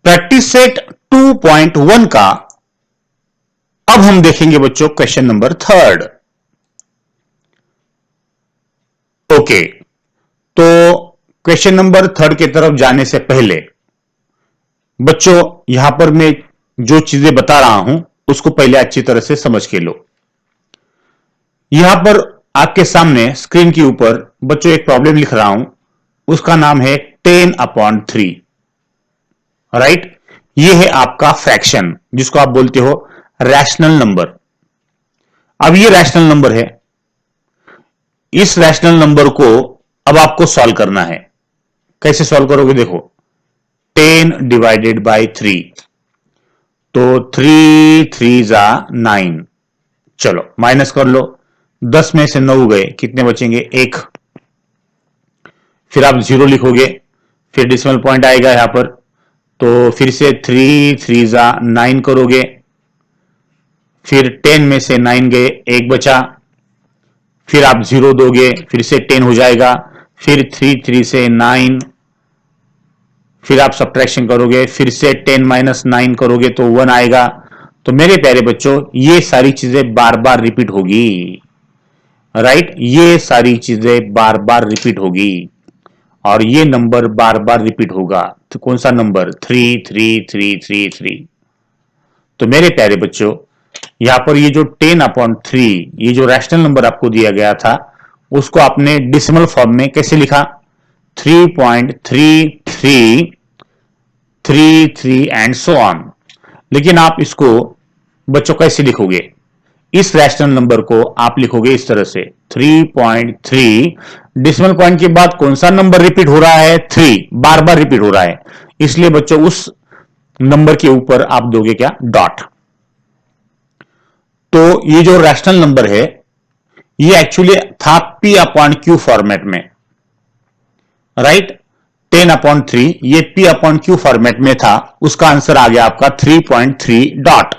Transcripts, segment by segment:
Practice set 2.1 का अब हम देखेंगे बच्चों क्वेश्चन नंबर 3। ओके, तो क्वेश्चन नंबर 3 की तरफ जाने से पहले बच्चों यहां पर मैं जो चीजें बता रहा हूं उसको पहले अच्छी तरह से समझ के लो। यहां पर आपके सामने स्क्रीन के ऊपर बच्चों एक प्रॉब्लम लिख रहा हूं, उसका नाम है 10/3। राइट, ये है आपका फ्रैक्शन जिसको आप बोलते हो रैशनल नंबर। अब ये रैशनल नंबर है, इस रैशनल नंबर को अब आपको सॉल्व करना है। कैसे सॉल्व करोगे देखो, 10 डिवाइडेड बाई 3, तो 3 3 जा 9। चलो माइनस कर लो, 10 में से 9 गए, कितने बचेंगे? 1। फिर आप 0 लिखोगे, फिर डेसिमल पॉइंट आएगा यहां पर, तो फिर से 3 3 जा 9 करोगे, फिर 10 में से 9 गए, 1 बचा, फिर आप 0 दोगे, फिर से 10 हो जाएगा, फिर 3 3 से 9, फिर आप सब्ट्रैक्शन करोगे, फिर से 10 माइनस 9 करोगे तो 1 आएगा। तो मेरे प्यारे बच्चों ये सारी चीजें बार बार रिपीट होगी। राइट, ये सारी चीजें बार बार रिपीट होगी और ये नंबर बार बार रिपीट होगा। तो कौन सा नंबर? 3 3 3 3 3। तो मेरे प्यारे बच्चों यहां पर ये जो 10/3 ये जो रैशनल नंबर आपको दिया गया था उसको आपने डेसिमल फॉर्म में कैसे लिखा? 3.3333 एंड सो ऑन। लेकिन आप इसको बच्चों कैसे लिखोगे? इस रैशनल नंबर को आप लिखोगे इस तरह से 3.3, डेसिमल पॉइंट के बाद कौन सा नंबर रिपीट हो रहा है? 3 बार बार रिपीट हो रहा है, इसलिए बच्चों उस नंबर के ऊपर आप दोगे क्या? डॉट। तो ये जो रैशनल नंबर है ये एक्चुअली था P/Q फॉर्मेट में। राइट, 10/3 ये P/Q फॉर्मेट में था, उसका आंसर आ गया आपका 3.3 डॉट।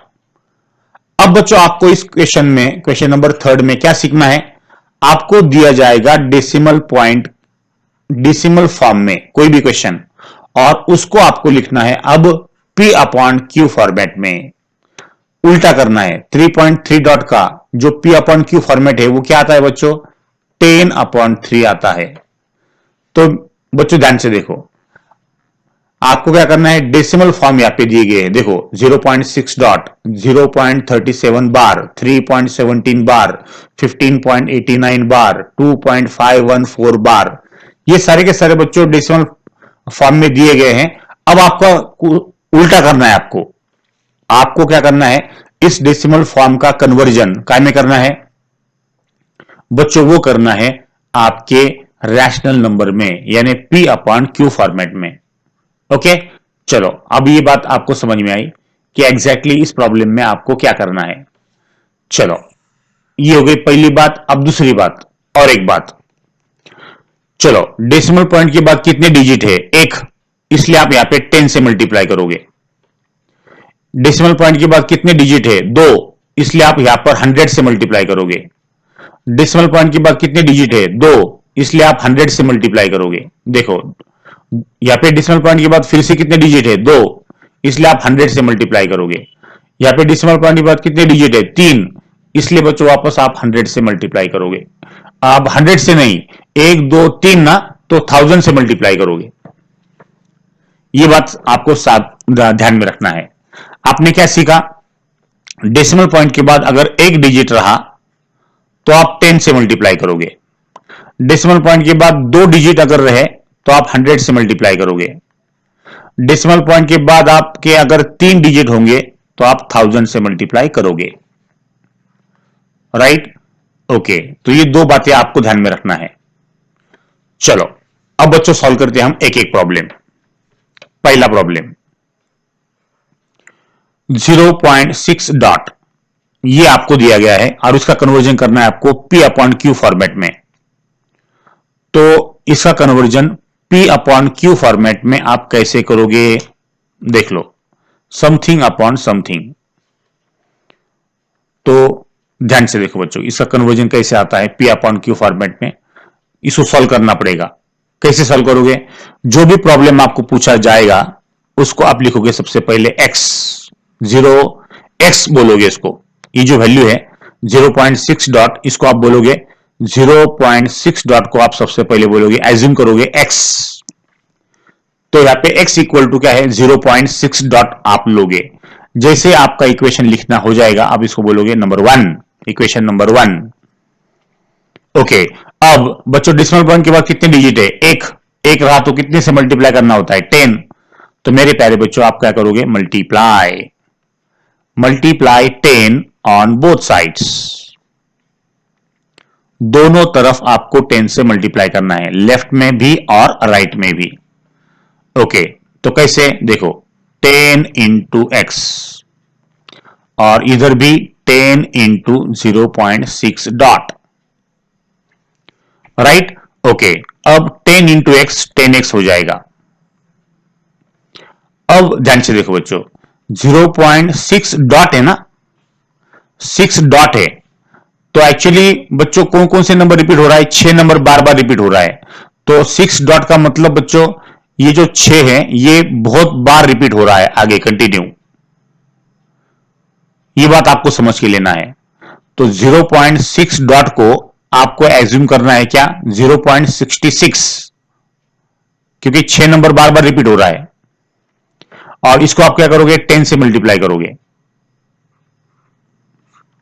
अब बच्चों आपको इस क्वेश्चन में, क्वेश्चन नंबर 3 में क्या सीखना है? आपको दिया जाएगा डेसिमल पॉइंट डेसिमल फॉर्म में कोई भी क्वेश्चन, और उसको आपको लिखना है अब P/Q फॉर्मेट में। उल्टा करना है। 3.3 डॉट का जो P/Q फॉर्मेट है वो क्या आता है बच्चों? 10/3 आता है। तो बच्चों ध्यान से देखो, आपको क्या करना है? डेसिमल फॉर्म यहां पे दिए गए हैं, देखो 0.6 डॉट, 0.37 बार, 3.17 बार, 15.89 बार, 2.514 बार, ये सारे के सारे बच्चों डेसिमल फॉर्म में दिए गए हैं। अब आपको उल्टा करना है। आपको क्या करना है? इस डेसिमल फॉर्म का कन्वर्जन काय में करना है बच्चों? वो करना है आपके रैशनल नंबर में, यानी P/Q फॉर्मेट में। ओके, चलो अब ये बात आपको समझ में आई कि एग्जैक्टली इस प्रॉब्लम में आपको क्या करना है। चलो ये हो गई पहली बात। अब दूसरी बात, और एक बात, चलो डेसिमल पॉइंट के बाद कितने डिजिट है? 1, इसलिए आप यहां पे 10 से मल्टीप्लाई करोगे। डेसिमल पॉइंट के बाद कितने डिजिट है? 2, इसलिए आप यहां पर 100 से मल्टीप्लाई करोगे। डेसिमल पॉइंट के बाद कितने डिजिट है? 2, इसलिए आप 100 से मल्टीप्लाई करोगे। देखो यहां पे डेसिमल पॉइंट के बाद फिर से कितने डिजिट है? 2, इसलिए आप 100 से मल्टीप्लाई करोगे। यहां पे डेसिमल पॉइंट के बाद कितने डिजिट है? 3, इसलिए बच्चों वापस आप 100 से मल्टीप्लाई करोगे। आप 100 से नहीं, 1 2 3 ना, तो 1000 से मल्टीप्लाई करोगे। यह बात आपको ध्यान में रखना है। आपने क्या सीखा? डेसिमल पॉइंट के बाद अगर एक डिजिट रहा तो आप 10 से मल्टीप्लाई करोगे। डेसिमल पॉइंट के बाद 2 डिजिट अगर रहे तो आप 100 से मल्टीप्लाई करोगे। डेसिमल पॉइंट के बाद आपके अगर 3 डिजिट होंगे तो आप 1000 से मल्टीप्लाई करोगे। राइट, ओके, तो ये 2 बातें आपको ध्यान में रखना है। चलो अब बच्चों सॉल्व करते हैं हम एक एक प्रॉब्लम। पहला प्रॉब्लम 0.6 डॉट, ये आपको दिया गया है और उसका कन्वर्जन करना है आपको P/Q फॉर्मेट में। तो इसका कन्वर्जन P/Q फॉर्मेट में आप कैसे करोगे? देख लो, समथिंग अपॉन समथिंग। तो ध्यान से देखो बच्चों, इसका कन्वर्जन कैसे आता है P/Q फॉर्मेट में। इसको सॉल्व करना पड़ेगा। कैसे सॉल्व करोगे? जो भी प्रॉब्लम आपको पूछा जाएगा उसको आप लिखोगे सबसे पहले x, 0x बोलोगे इसको, ये जो वैल्यू है 0.6 डॉट, इसको आप बोलोगे 0.6 डॉट को आप सबसे पहले बोलोगे, एज्यूम करोगे x, तो यहां पे x इक्वल टू क्या है 0.6 डॉट आप लोगे। जैसे आपका इक्वेशन लिखना हो जाएगा आप इसको बोलोगे नंबर 1, इक्वेशन नंबर 1। ओके, अब बच्चों डेसिमल पॉइंट के बाद कितने डिजिट है, एक रहा तो कितने से मल्टीप्लाई करना होता है 10। तो मेरे प्यारे बच्चों आप क्या करोगे, मल्टीप्लाई 10 ऑन बोथ साइड्स, दोनों तरफ आपको 10 से मल्टीप्लाई करना है, लेफ्ट में भी और राइट में भी। ओके, तो कैसे देखो, 10 इंटू एक्स और इधर भी 10 इंटू 0.6 डॉट, राइट। ओके, अब 10 इंटू एक्स 10x हो जाएगा। अब ध्यान से देखो बच्चों, 0.6 डॉट है ना, 6 डॉट है, तो एक्चुअली बच्चों कौन कौन से नंबर रिपीट हो रहा है, 6 नंबर बार बार रिपीट हो रहा है। तो 6 डॉट का मतलब बच्चों ये जो 6 है ये बहुत बार रिपीट हो रहा है, आगे कंटिन्यू, ये बात आपको समझ के लेना है। तो 0.6 डॉट को आपको एज्यूम करना है क्या, 0.66, क्योंकि 6 नंबर बार बार रिपीट हो रहा है। और इसको आप क्या करोगे, 10 से मल्टीप्लाई करोगे।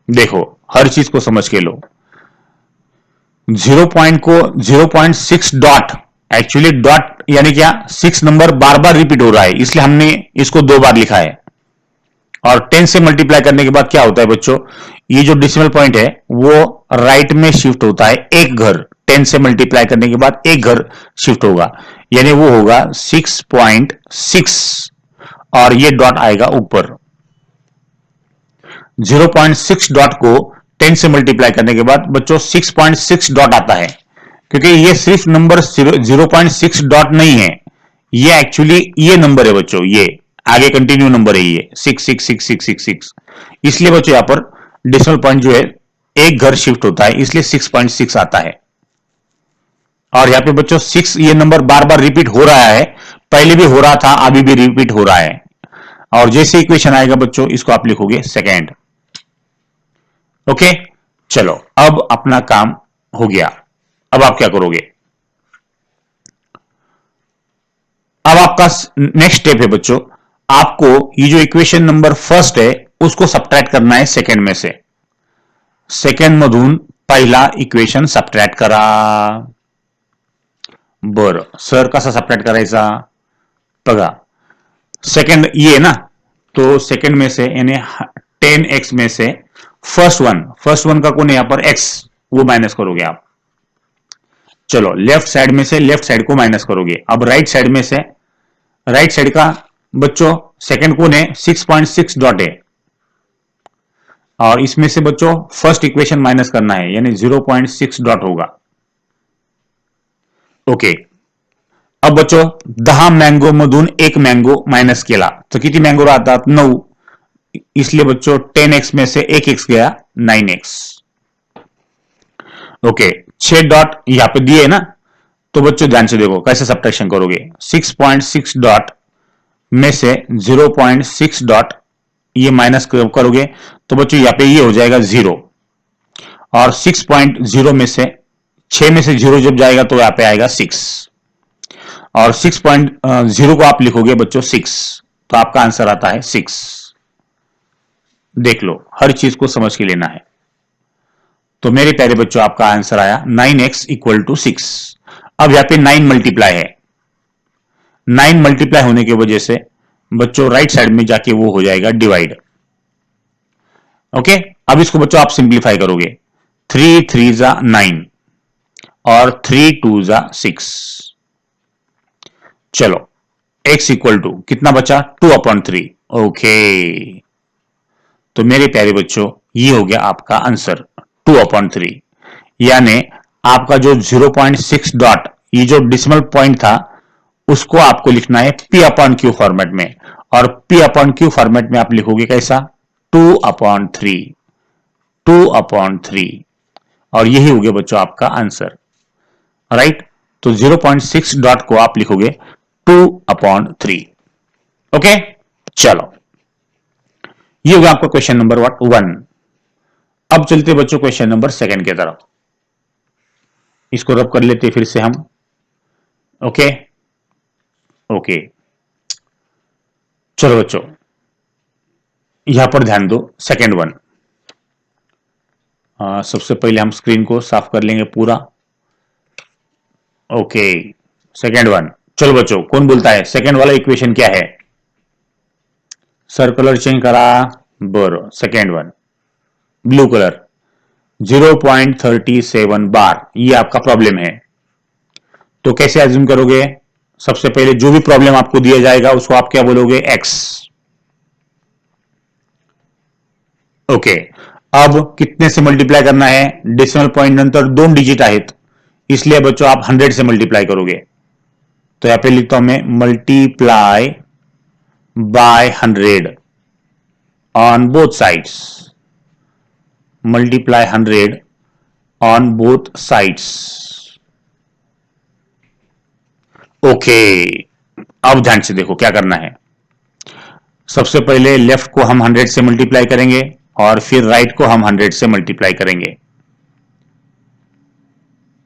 देखो हर चीज को समझ के लो, 0.6 डॉट, एक्चुअली डॉट यानी क्या, 6 नंबर बार बार रिपीट हो रहा है, इसलिए हमने इसको 2 बार लिखा है। और 10 से मल्टीप्लाई करने के बाद क्या होता है बच्चों, ये जो डेसिमल पॉइंट है वो राइट में शिफ्ट होता है, एक घर, 10 से मल्टीप्लाई करने के बाद एक घर शिफ्ट होगा, यानी वो होगा 6.6 और ये डॉट आएगा ऊपर। 0.6 डॉट को 10 से मल्टीप्लाई करने के बाद बच्चों 6.6 डॉट आता है, क्योंकि ये सिर्फ नंबर 0.6 डॉट नहीं है, ये एक्चुअली ये नंबर है बच्चों, ये आगे कंटिन्यू नंबर है, ये 66666, इसलिए बच्चों यहां पर डेसिमल पॉइंट जो है एक घर शिफ्ट होता है, इसलिए 6.6 आता है। और यहां पे बच्चों 6 ये नंबर बार बार रिपीट हो रहा है, पहले भी हो रहा था, अभी भी रिपीट हो रहा है। और जैसे इक्वेशन आएगा बच्चों इसको आप लिखोगे सेकेंड। ओके, चलो अब अपना काम हो गया। अब आप क्या करोगे, अब आपका नेक्स्ट स्टेप है बच्चों, आपको ये जो इक्वेशन नंबर फर्स्ट है उसको सबट्रैक्ट करना है सेकेंड में से। सेकंड मधून पहिला इक्वेशन सबट्रॅक्ट करा। बरं सर कसा सबट्रॅक्ट करायचा बघा, सेकंड ये ना, तो सेकंड में से यानी 10x में से फर्स्ट वन का कौन है यहां पर x, वो माइनस करोगे आप। चलो लेफ्ट साइड में से लेफ्ट साइड को माइनस करोगे। अब राइट साइड में से राइट साइड का बच्चों सेकंड कौन है, 6.6 डॉट है, और इसमें से बच्चों फर्स्ट इक्वेशन माइनस करना है, यानी 0.6 डॉट होगा। ओके, अब बच्चों 10 मँगो मधून एक मँगो माइनस केला तर किती मँगो राहतात, 9, इसलिए बच्चों 10x में से एक x गया 9x। ओके, 6 डॉट यहां पे दिए ना, तो बच्चों ध्यान से देखो कैसे सब्ट्रैक्शन करोगे, 6.6 डॉट में से 0.6 डॉट ये माइनस करोगे, तो बच्चों यहां पे ये हो जाएगा 0, और 6.0 में से 6 में से 0 जब जाएगा तो यहां पे आएगा 6, और 6.0 को आप लिखोगे बच्चों 6, तो आपका आंसर आता है 6। देख लो हर चीज को समझ के लेना है। तो मेरे प्यारे बच्चों आपका आंसर आया 9x इक्वल टू 6। अब यहां पे 9 मल्टीप्लाई है, 9 मल्टीप्लाई होने की वजह से बच्चों राइट साइड में जाके वो हो जाएगा डिवाइड। ओके, अब इसको बच्चों आप सिंप्लीफाई करोगे, 3 3 जा 9 और 3 2 जा 6। चलो x इक्वल टू कितना बचा, 2/3। ओके, तो मेरे प्यारे बच्चों ये हो गया आपका आंसर 2/3, यानी आपका जो 0.6 डॉट ये जो डेसिमल पॉइंट था उसको आपको लिखना है p/q फॉर्मेट में, और p/q फॉर्मेट में आप लिखोगे कैसा, 2/3, 2/3, और यही हो गया बच्चों आपका आंसर, राइट। तो 0.6 डॉट को आप लिखोगे 2/3। ओके, चलो ये होगा आपका क्वेश्चन नंबर 1। अब चलते बच्चों क्वेश्चन नंबर 2 की तरफ। इसको रब कर लेते फिर से हम। ओके ओके, चलो बच्चों यहां पर ध्यान दो। सेकेंड वन, सबसे पहले हम स्क्रीन को साफ कर लेंगे पूरा। Okay, second one. चलो बच्चों, कौन बोलता है सेकेंड वाला इक्वेशन क्या है? सर कलर चेंज करा, बरं। सेकेंड वन ब्लू कलर 0.37 बार, ये आपका प्रॉब्लम है। तो कैसे एज्यूम करोगे? सबसे पहले जो भी प्रॉब्लम आपको दिया जाएगा उसको आप क्या बोलोगे? एक्स। ओके, अब कितने से मल्टीप्लाई करना है? डेसिमल पॉइंट नंतर 2 डिजिट आहेत, इसलिए बच्चों आप 100 से मल्टीप्लाई करोगे। तो यहां पे लिखता हूं मैं multiply by 100 on both sides. Multiply 100 on both sides. Okay, अब ध्यान से देखो क्या करना है। सबसे पहले लेफ्ट को हम 100 से मल्टीप्लाई करेंगे और फिर राइट को हम 100 से मल्टीप्लाई करेंगे।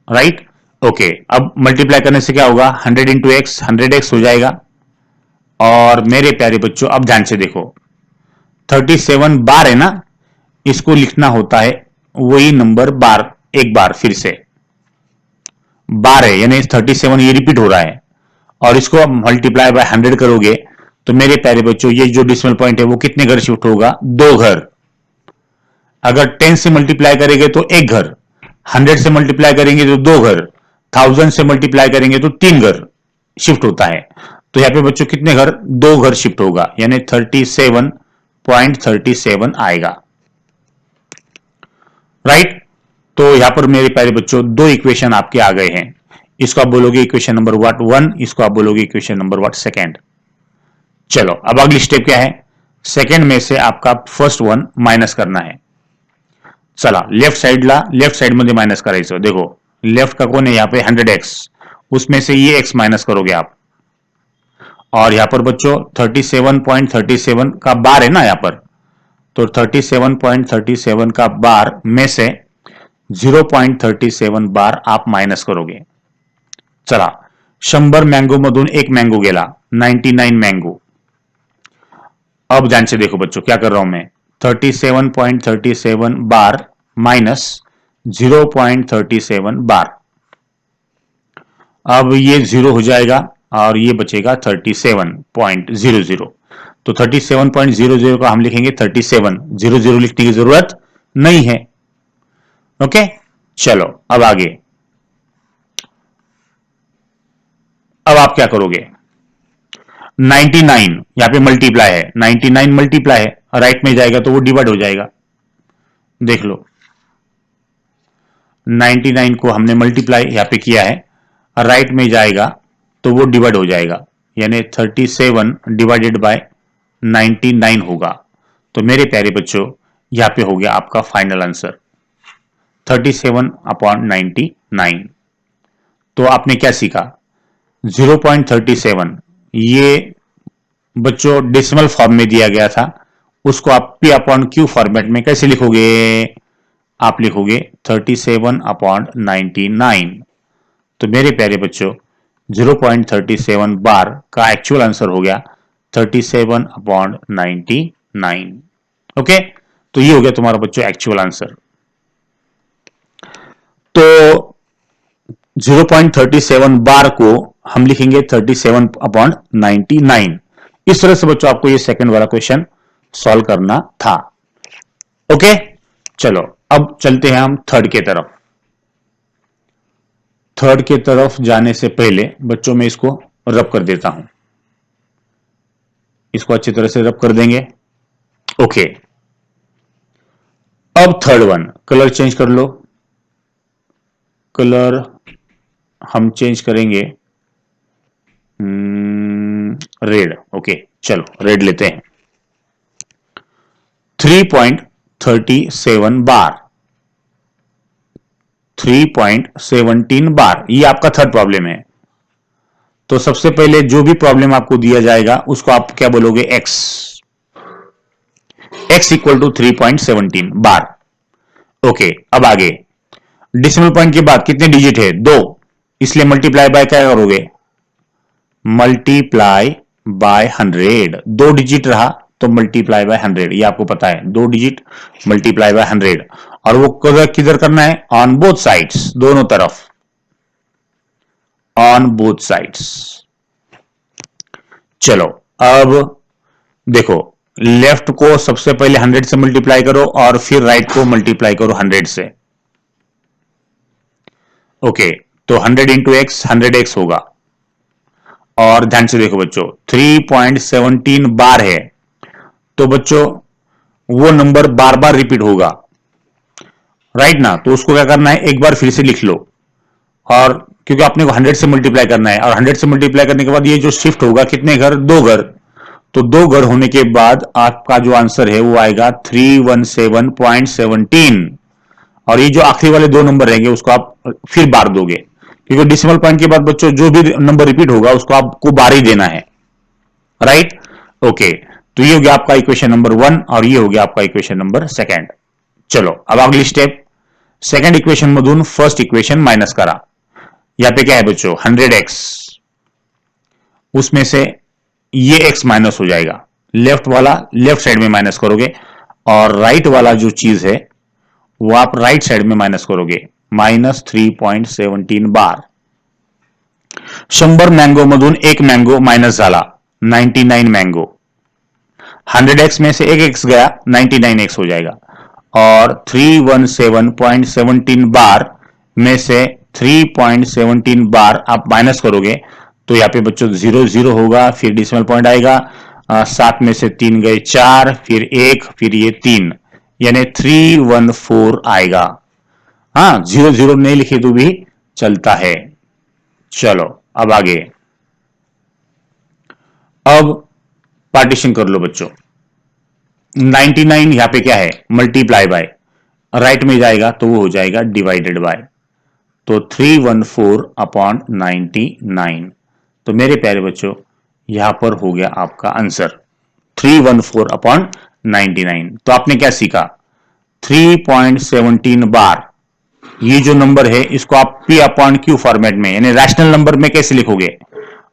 Right, okay. अब मल्टीप्लाई करने से क्या होगा? 100 इंटू एक्स 100x हो जाएगा। और मेरे प्यारे बच्चों अब ध्यान से देखो, 37 बार है ना, इसको लिखना होता है वही नंबर बार, एक बार फिर से बार है, यानी 37 ये रिपीट हो रहा है। और इसको अब मल्टीप्लाई बाय 100 करोगे तो मेरे प्यारे बच्चों ये जो डिसिमल पॉइंट है वो कितने घर शिफ्ट होगा? 2 घर। अगर 10 से मल्टीप्लाई करेंगे तो एक घर, 100 से मल्टीप्लाई करेंगे तो 2 घर, 1000 से मल्टीप्लाई करेंगे तो 3 घर शिफ्ट होता है। तो यहां पे बच्चों कितने घर? 2 घर शिफ्ट होगा, यानी 37.37 आएगा। राइट, तो यहां पर मेरे प्यारे बच्चों 2 इक्वेशन आपके आ गए हैं। इसको आप बोलोगे इक्वेशन नंबर 1, इसको आप बोलोगे इक्वेशन नंबर 2। चलो अब अगली स्टेप क्या है? सेकेंड में से आपका फर्स्ट वन माइनस करना है। चला लेफ्ट साइडला, लेफ्ट साइड मध्ये मायनस करायचं। देखो लेफ्ट का कोण है यहाँ पे? 100x, उसमें से ये x माइनस करोगे आप। और यहां पर बच्चों 37.37 का बार है ना यहाँ पर, तो 37.37 का बार में से 0.37 बार आप माइनस करोगे। चला 100 मँगो मधून एक मँगो गेला, 99 मँगो। अब ध्यान से देखो बच्चों क्या कर रहा हूं मैं, 37.37 बार माइनस 0.37 बार। अब ये 0 हो जाएगा और ये बचेगा 37.00। तो 37.00 का हम लिखेंगे 37, 00 लिखने की जरूरत नहीं है। ओके, चलो अब आगे। अब आप क्या करोगे? 99 यहां पे मल्टीप्लाई है, 99 मल्टीप्लाई है, राइट में जाएगा तो वो डिवाइड हो जाएगा। देख लो 99 को हमने मल्टीप्लाई यहां पे किया है, राइट में जाएगा तो वो डिवाइड हो जाएगा, यानी 37 डिवाइडेड बाय 99 होगा। तो मेरे प्यारे बच्चों यहां पे हो गया आपका फाइनल आंसर 37/99। तो आपने क्या सीखा? 0.37 ये बच्चों डेसिमल फॉर्म में दिया गया था, उसको आप P/Q फॉर्मेट में कैसे लिखोगे? आप लिखोगे 37/99। तो मेरे प्यारे बच्चों 0.37 बार का एक्चुअल आंसर हो गया 37/99। ओके, तो ये हो गया तुम्हारा बच्चों एक्चुअल आंसर। तो 0.37 बार को हम लिखेंगे 37/99। इस तरह से बच्चों आपको ये सेकंड वाला क्वेश्चन सॉल्व करना था। ओके, चलो अब चलते हैं हम थर्ड के तरफ। थर्ड के तरफ जाने से पहले बच्चों में इसको रब कर देता हूं, इसको अच्छी तरह से रब कर देंगे। ओके, अब थर्ड वन, कलर चेंज कर लो। कलर हम चेंज करेंगे रेड। ओके, चलो रेड लेते हैं। 3.37 बार, 3.17 बार, ये आपका थर्ड प्रॉब्लम है। तो सबसे पहले जो भी प्रॉब्लम आपको दिया जाएगा उसको आप क्या बोलोगे, x equal to 3.17 bar. Okay, अब आगे डेसिमल पॉइंट के बाद कितने डिजिट है, 2, इसलिए मल्टीप्लाई बाय क्या करोगे, मल्टीप्लाई बाय 100। 2 डिजिट रहा तो मल्टीप्लाई बाय 100, ये आपको पता है, 2 डिजिट मल्टीप्लाई बाय 100। और वो किधर करना है, ऑन बोथ साइड्स, दोनों तरफ, ऑन बोथ साइड्स। चलो अब देखो, लेफ्ट को सबसे पहले 100 से मल्टीप्लाई करो और फिर राइट को मल्टीप्लाई करो 100 से। ओके, तो 100 इंटू एक्स 100x होगा। और ध्यान से देखो बच्चों, 3.17 बार है, तो बच्चों वो नंबर बार बार रिपीट होगा, राइट ना। तो उसको क्या करना है, एक बार फिर से लिख लो, और क्योंकि आपने को 100 से मल्टीप्लाई करना है, और 100 से मल्टीप्लाई करने के बाद ये जो शिफ्ट होगा कितने घर, 2 घर, तो 2 घर होने के बाद आपका जो आंसर है वो आएगा 317.17। और ये जो आखिरी वाले 2 नंबर रहेंगे उसको आप फिर बार दोगे, क्योंकि डेसिमल पॉइंट के बाद बच्चों जो भी नंबर रिपीट होगा उसको आपको बार ही देना है, राइट। ओके, तो ये हो गया आपका इक्वेशन नंबर 1 और ये हो गया आपका इक्वेशन नंबर 2। चलो अब अगली स्टेप, सेकंड इक्वेशन मधून फर्स्ट इक्वेशन माइनस करा। यहां पे क्या है बच्चों, 100x, उसमें से ये x माइनस हो जाएगा, लेफ्ट वाला लेफ्ट साइड में माइनस करोगे, और राइट वाला जो चीज है वो आप राइट साइड में माइनस करोगे, माइनस 3.17 बार। 100 मँगो मधून एक मँगो माइनस झाला, 99 मँगो। 100x में से एक x गया, 99x हो जाएगा। और 317.17 बार में से 3.17 बार आप माइनस करोगे तो यहां पे बच्चों 0 0 होगा, फिर डेसिमल पॉइंट आएगा, 7 में से 3 गए 4, फिर 1, फिर ये 3, यानी 314 आएगा। हाँ, 0 0 नहीं लिखे तो भी चलता है। चलो अब आगे, अब पार्टीशन कर लो बच्चों। 99 यहां पे क्या है, मल्टीप्लाई बाय, राइट में जाएगा तो वो हो जाएगा डिवाइडेड बाय, तो 314/99। तो मेरे प्यारे बच्चों यहां पर हो गया आपका आंसर 314/99। तो आपने क्या सीखा, 3.17 बार, ये जो नंबर है इसको आप P/Q फॉर्मेट में यानी रैशनल नंबर में कैसे लिखोगे,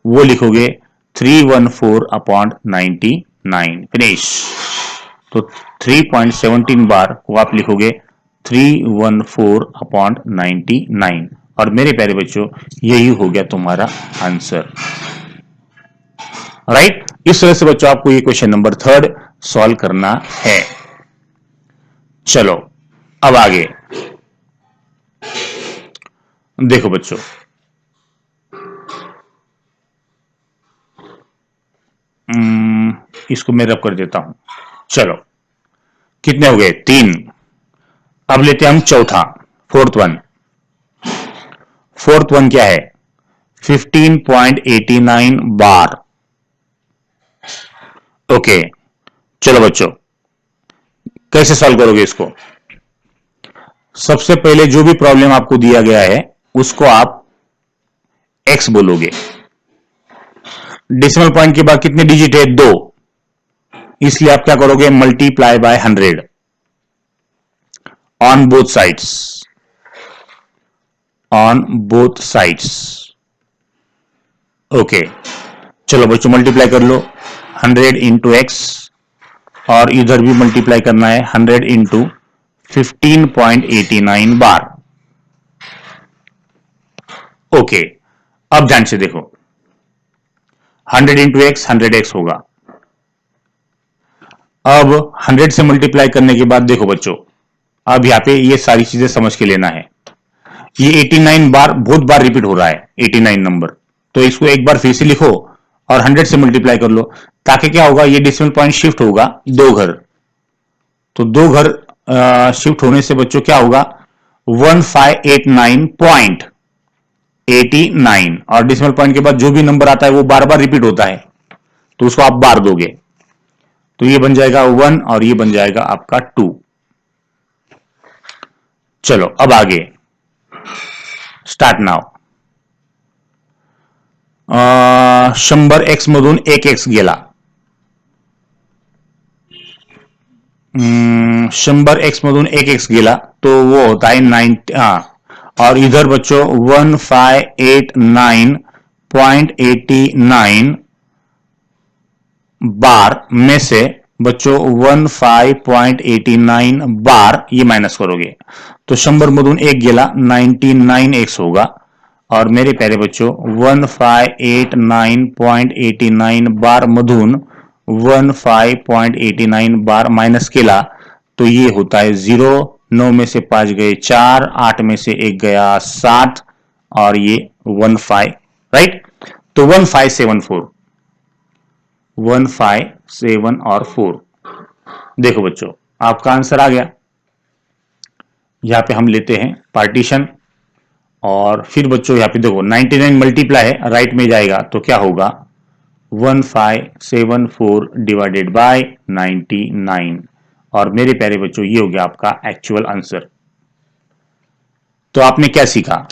वो लिखोगे 314/99, फिनिश। तो 3.17 बार को आप लिखोगे 314/99। और मेरे प्यारे बच्चों यही हो गया तुम्हारा आंसर, राइट। इस तरह से बच्चों आपको ये क्वेश्चन नंबर 3 सॉल्व करना है। चलो अब आगे देखो बच्चों, इसको मैं रब कर देता हूं। चलो कितने हो गए, 3। अब लेते हैं हम चौथा, फोर्थ वन। फोर्थ वन क्या है, 15.89 बार। ओके, चलो बच्चों कैसे सॉल्व करोगे इसको, सबसे पहले जो भी प्रॉब्लम आपको दिया गया है उसको आप x बोलोगे। डेसिमल पॉइंट के बाद कितने डिजिट है, 2, इसलिए आप क्या करोगे, multiply by 100 on both sides, on both sides. Okay, चलो बच्चों मल्टीप्लाई कर लो, 100 इंटू एक्स, और इधर भी मल्टीप्लाई करना है 100 इंटू 15.89 बार। ओके, अब ध्यान से देखो, 100 इंटू एक्स 100x होगा। अब 100 से मल्टीप्लाई करने के बाद देखो बच्चों, अब यहां पे ये सारी चीजें समझ के लेना है। ये 89 बार बहुत बार रिपीट हो रहा है, 89 नंबर, तो इसको एक बार फिर से लिखो और 100 से मल्टीप्लाई कर लो, ताकि क्या होगा, ये डेसिमल पॉइंट शिफ्ट होगा 2 घर, तो 2 घर शिफ्ट होने से बच्चों क्या होगा, 1589.89, और डेसिमल पॉइंट के बाद जो भी नंबर आता है वो बार बार रिपीट होता है, तो उसको आप बार दोगे, तो ये बन जाएगा 1 और ये बन जाएगा आपका 2। चलो अब आगे, स्टार्ट नाउ। 100x मधून 1x गेला, 100x मधून 1x गेला तो वो होता है 90। और इधर बच्चों 1589.89 बार में से बच्चों 15.89 बार ये माइनस करोगे तो 100 मधून 1 गेला 99x होगा। और मेरे प्यारे बच्चों 1589.89 बार मधून 15.89 बार माइनस केला तो ये होता है 0। 9 में से 5 गए 4, 8 में से 1 गया 7 और ये 15, राइट। तो 1574, 157 और 4। देखो बच्चों आपका आंसर आ गया। यहां पे हम लेते हैं पार्टीशन और फिर बच्चों यहां पे देखो 99 मल्टीप्लाई है, राइट में जाएगा तो क्या होगा 1574 डिवाइडेड बाय 99। और मेरे प्यारे बच्चों ये हो गया आपका एक्चुअल आंसर। तो आपने क्या सीखा,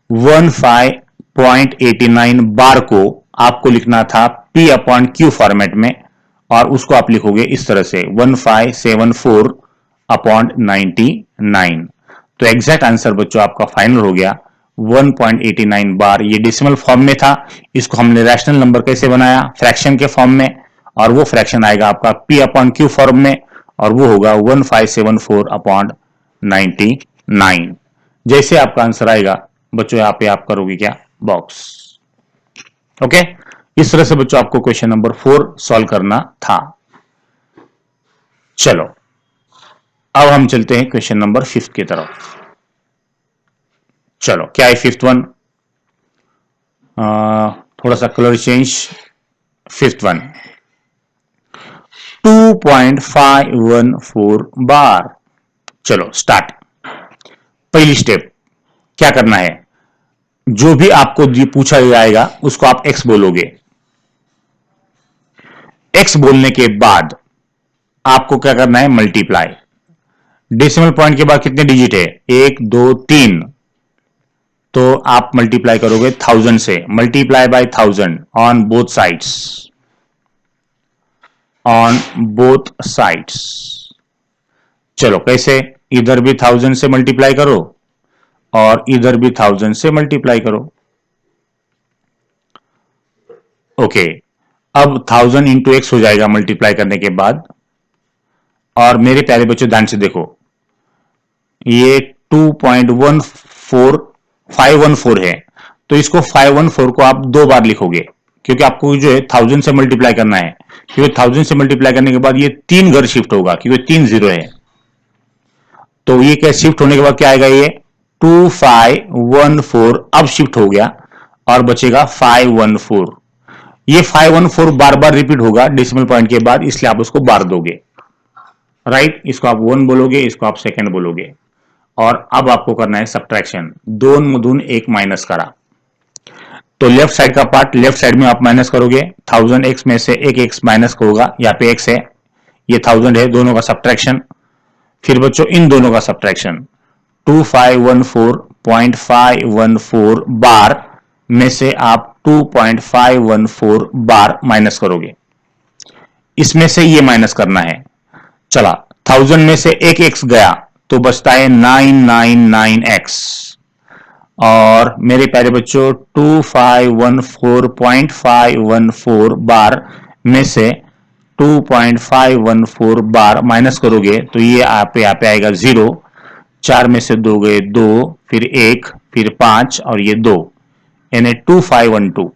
15.89 बार को आपको लिखना था P अपॉन Q फॉर्मेट में और उसको आप लिखोगे इस तरह से 1574 अपॉन 99। तो एग्जैक्ट आंसर बच्चों आपका फाइनल हो गया 1.89 बार। ये डेसिमल फॉर्म में था, इसको हमने रैशनल नंबर कैसे बनाया, फ्रैक्शन के फॉर्म में, और वो फ्रैक्शन आएगा आपका P अपॉन Q फॉर्म में और वो होगा 1574 अपॉन 99। जैसे आपका आंसर आएगा बच्चों यहां पे आप करोगे क्या, बॉक्स। ओके, इस तरह से बच्चों आपको क्वेश्चन नंबर 4 सॉल्व करना था। चलो अब हम चलते हैं क्वेश्चन नंबर 5 की तरफ। चलो क्या है 5th वन, थोड़ा सा कलर चेंज। 5th वन 2.514 बार। चलो स्टार्ट। पहली स्टेप क्या करना है, जो भी आपको पूछा जाएगा उसको आप x बोलोगे। x बोलने के बाद आपको क्या करना है, मल्टीप्लाई। डेसिमल पॉइंट के बाद कितने डिजिट है, 1 2 3, तो आप मल्टीप्लाई करोगे 1000 से, multiply by 1000 on both sides, on both sides. चलो कैसे, इधर भी 1000 से मल्टीप्लाई करो और इधर भी 1000 से मल्टीप्लाई करो। ओके, अब 1000 इंटू एक्स हो जाएगा मल्टीप्लाई करने के बाद। और मेरे प्यारे बच्चों ध्यान से देखो, ये 2.14514 है तो इसको 514 को आप 2 बार लिखोगे क्योंकि आपको जो है 1000 से मल्टीप्लाई करना है, क्योंकि 1000 से मल्टीप्लाई करने के बाद ये 3 घर शिफ्ट होगा क्योंकि 3 0 है। तो ये क्या शिफ्ट होने के बाद क्या आएगा, ये 2514 अब शिफ्ट हो गया और बचेगा 514। ये 514 बार बार रिपीट होगा डेसिमल पॉइंट के बाद, इसलिए आप उसको बार दोगे, राइट। इसको आप 1 बोलोगे, इसको आप सेकंड बोलोगे। और अब आपको करना है सब्ट्रैक्शन, 2 मधून 1 माइनस करा तो लेफ्ट साइड का पार्ट लेफ्ट साइड में आप माइनस करोगे। 1000x में से एक x माइनस होगा, यहाँ पे x है, ये 1000 है, दोनों का सब्ट्रैक्शन। फिर बच्चों इन दोनों का सब्ट्रैक्शन, 2514.514 बार में से आप 2.514 बार माइनस करोगे, इसमें से ये माइनस करना है। चला 1000 में से एक x गया तो बचता है 999x। और मेरे प्यारे बच्चों 2514.514 बार में से 2.514 बार माइनस करोगे तो ये आप यहाँ पे आएगा 0। 4 में से 2 गए 2, फिर 1, फिर 5 और ये 2, यानी 2512।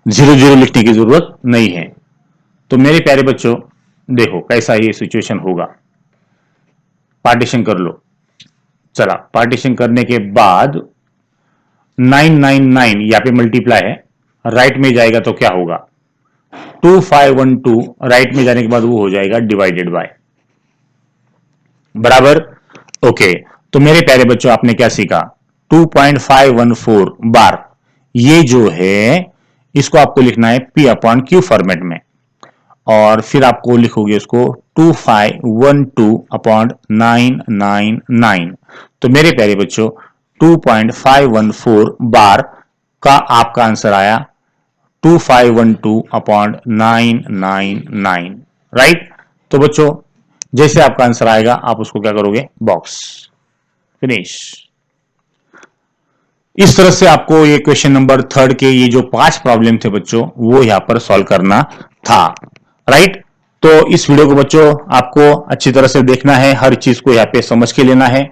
0 0 लिखने की जरूरत नहीं है। तो मेरे प्यारे बच्चों देखो कैसा ये सिचुएशन होगा, पार्टीशन कर लो। चला पार्टीशन करने के बाद 999 यहां पे मल्टीप्लाई है, राइट में जाएगा तो क्या होगा, 2512 राइट में जाने के बाद वो हो जाएगा डिवाइडेड बाय, बराबर। ओके, तो मेरे प्यारे बच्चों आपने क्या सीखा, 2.514 बार ये जो है इसको आपको लिखना है P अपॉन Q फॉर्मेट में और फिर आपको लिखोगे उसको 2512 अपॉन 999। तो मेरे प्यारे बच्चों 2.514 बार का आपका आंसर आया 2512/999, राइट। तो बच्चों जैसे आपका आंसर आएगा आप उसको क्या करोगे, बॉक्स, फिनिश। इस तरह से आपको ये क्वेश्चन नंबर 3 के ये जो 5 प्रॉब्लम थे बच्चों वो यहां पर सॉल्व करना था, राइट। तो इस वीडियो को बच्चों आपको अच्छी तरह से देखना है, हर चीज को यहाँ पे समझ के लेना है।